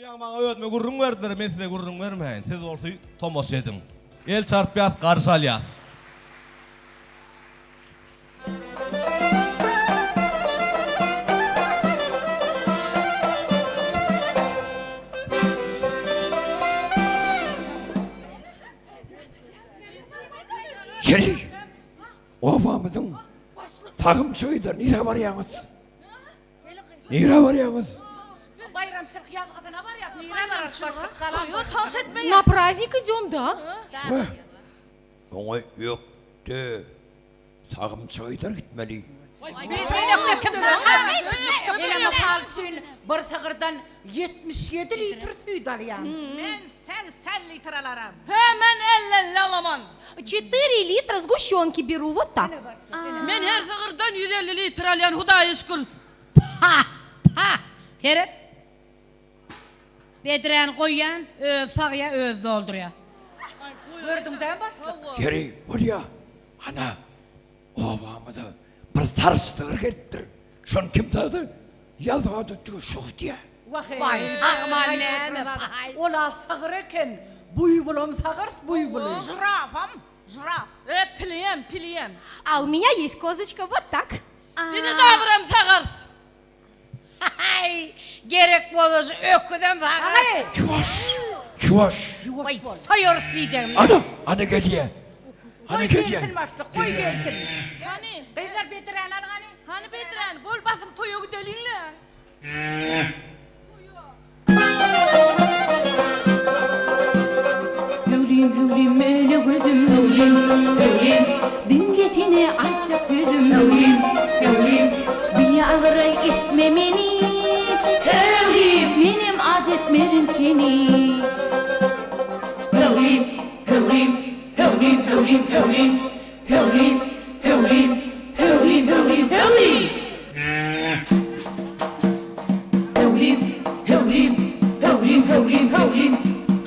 Dünýäň maňa ödme gurrun berdiler, men size gurrun bermeýin. Siz bolsy tomoş edin. El çarpýat, garşy alýar. Geri, obamydın takım çöýder, nire barýaňyz? Nire barýaňyz? Bayramçılık yazgıdına var ya, nire var başlık kalan. Yok, tas etmeyin. На праздник идем, да? Oňa yok de, takım çöýder gitmeli. Beynekte kim Ele makalçın bir tağırdan 77 litre süt alyan. Ben sen litre alaram. Hemen elle alaman. 4 литра сгущенки беру, вот так. Men her sığırdan 150 litre alayan Hudaýa şükür. Heret. Bedren koyan, öz sağya öz doldurya. Gördün de başlık. Geri, bolýa, ana, obamydy bir tarsdyr getdir. Şon kim tadı? Ýazgady şu diýe. Vay, aman näme, ola sağır eken, buybulum sağır, buybulum. Jırafam, jıraf. Piliyem. А у меня есть козочка, вот так. Dini davram sağırs. Gerek bolur, öküdem sağırs. Çuvaş. Vay, sayıyoruz diyeceğim. Ana gelýär. Ana Koy gelýär. gelsin başlık, koy gelsin. Hani, Kızlar betiren al hani. hani Bedren, bol basıp toyu gidelinle. Hövlim öyle gözüm hövlim Dinletine açacak sözüm hövlim Bir ağıray etme beni Hövlim benim acetmerim seni Hövlim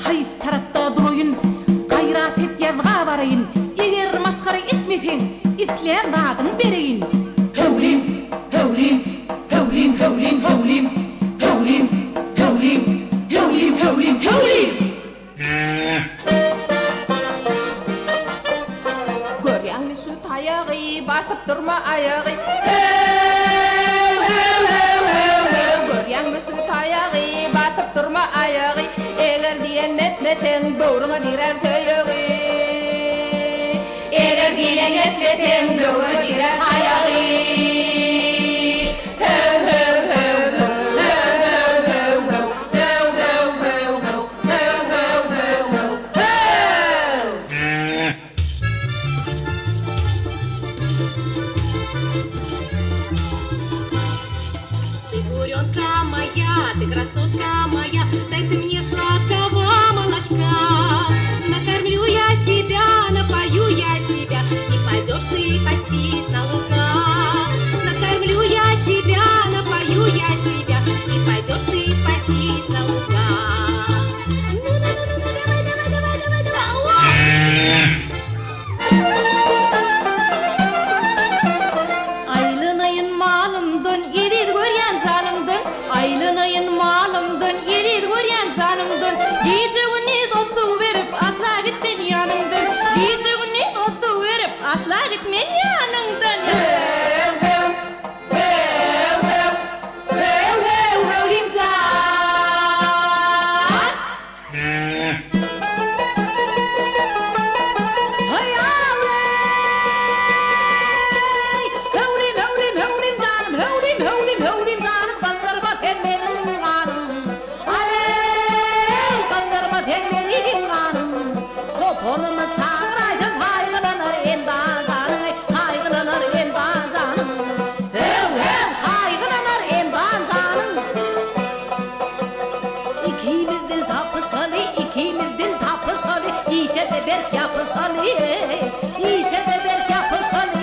Hayf tarafta duruyun Gayrat et yazga barayın Eger maskara etmeseň İslam vaadyn bereyin Hövlim Görýäňmi şu taýagy basyp durma aýagy Görýäňmi şu taýagy basyp durma aýagy Eger diýen etmeseň böwrüňe direr söýegi Eger diýen etmeseň böwrüňe direr aýagy Ты буренка моя, ты красотка моя, дай ты мне сладкого молочка. Накормлю я тебя, напою я тебя, не пойдешь ты пастись на луга. Накормлю я тебя, напою я тебя, не пойдешь ты пастись на луга. Ну, давай. Aylınayın malımdın, yedir görýän canımdın. Aylınayın malımdın, yedir görýän canımdın. Gece gündüz otlu verip atla gitmen yanımdın. Gece gündüz otlu verip atla gitmen yanımdın. Hövlim can. Hay avray. Hövlim canım, hövlim canım. Kandırma sen benim kanım. Aley, kandırma sen benim kanım. Çopunumu çağıraydın, kaygılanır endan canım. Kaygılanır endan canım. Kaygılanır endan canım. İkimiz dil tapışalı, ikimiz dil tapışalı. İşe de berk yapışalı, işe de berk yapışalı.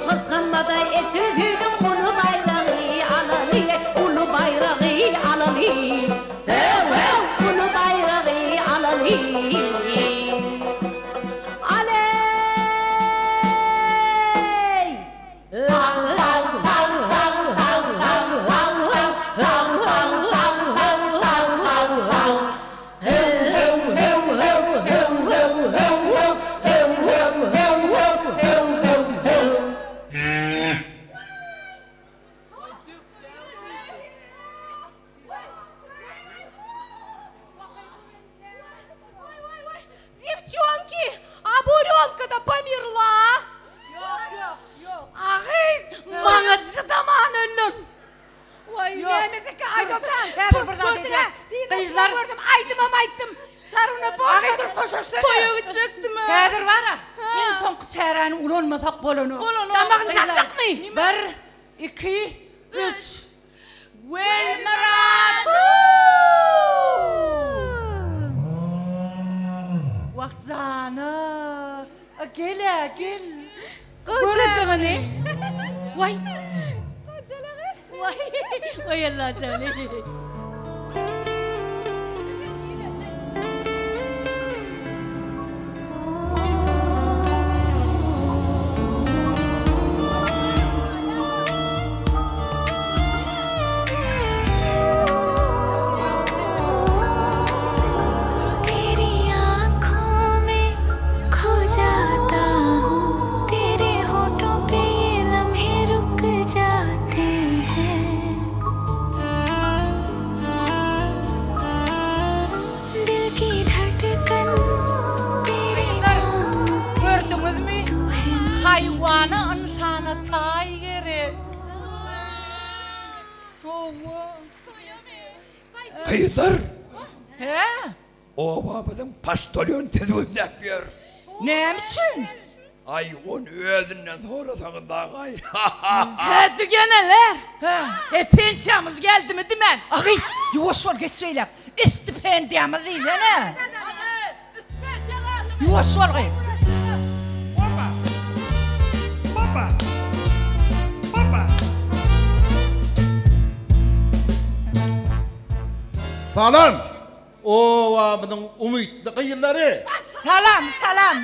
Kıskanmada et sözünün ulu bayrağı alalı, ulu bayrağı alalı. Ulu bayrağı alalı. Aley! Haydi otan. Häzir bir zat edýär. Kızlar gördüm, aydım ama aydım. Sarına bol. Agaydır koşuştu. Toyağı çektim ha. Häzir var. En son çärany ulanmasak bolany. Tamam, çaksak mı? 1, 2, 3. Welmerat. Waqtjana. Gel. Kocadıgını. Vay. Vay Allah canım. तेरी आँखों में खो जाता हूँ तेरे होठों पे ये लम्हे रुक जाते हैं दिल की धड़कन तेरे नाम Gördünüz mü? तू है Hayvanı insana tay gerek. Ova. Kıyılar. He? Obamızın pastolyon tezgahını yapıyor. Ne için? Ay on özünden sonra sana daha ay. He dügeneler. He. Pensiyamız geldi mi dimen? Ağay, yavaş ol geç söyle. İstipendiyamız iyi ne? Yavaş ol ağay. Salam. Ovamynyň umytly kıyıları. Salam.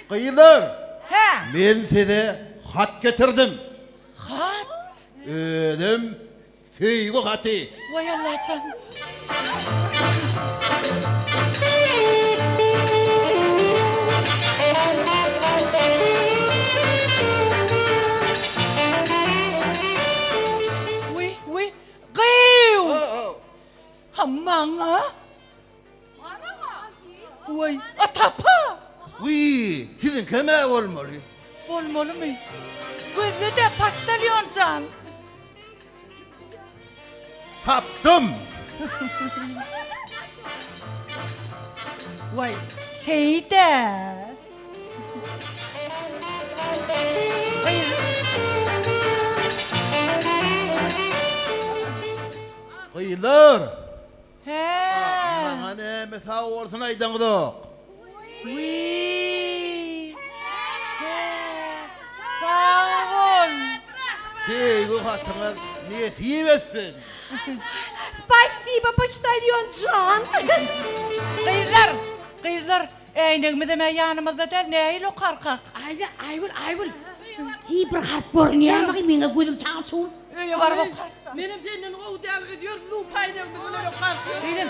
Kıyılar. He. Men size hat getirdim. Hat. Ödüm feýgo haty. Vay Allah'ım. Uy. Gıyıv. Aman ha. Vay. Atapa. Uy, sizin keme olmalı. Olmalı mı? Gözlü de pastalyon can. Tapdım. Vay. Şey de. Kıyılar. He. Bana ne mesela olsun aydınlık. Uy. He. Sağ ol. Feýgo hatyňyz niýeti etsin. Спасибо, почтальон Джан. Kızlar, eynigimi me yanımızda del, neyle o karkak? Ayvul. İyi bir harp görünüyor. Bakayım mene gözüm çağın çoğun. Öyle var bu karkak. Benim senin o değer ediyor. Bu paydan bir böyle kalkıyor. Benim.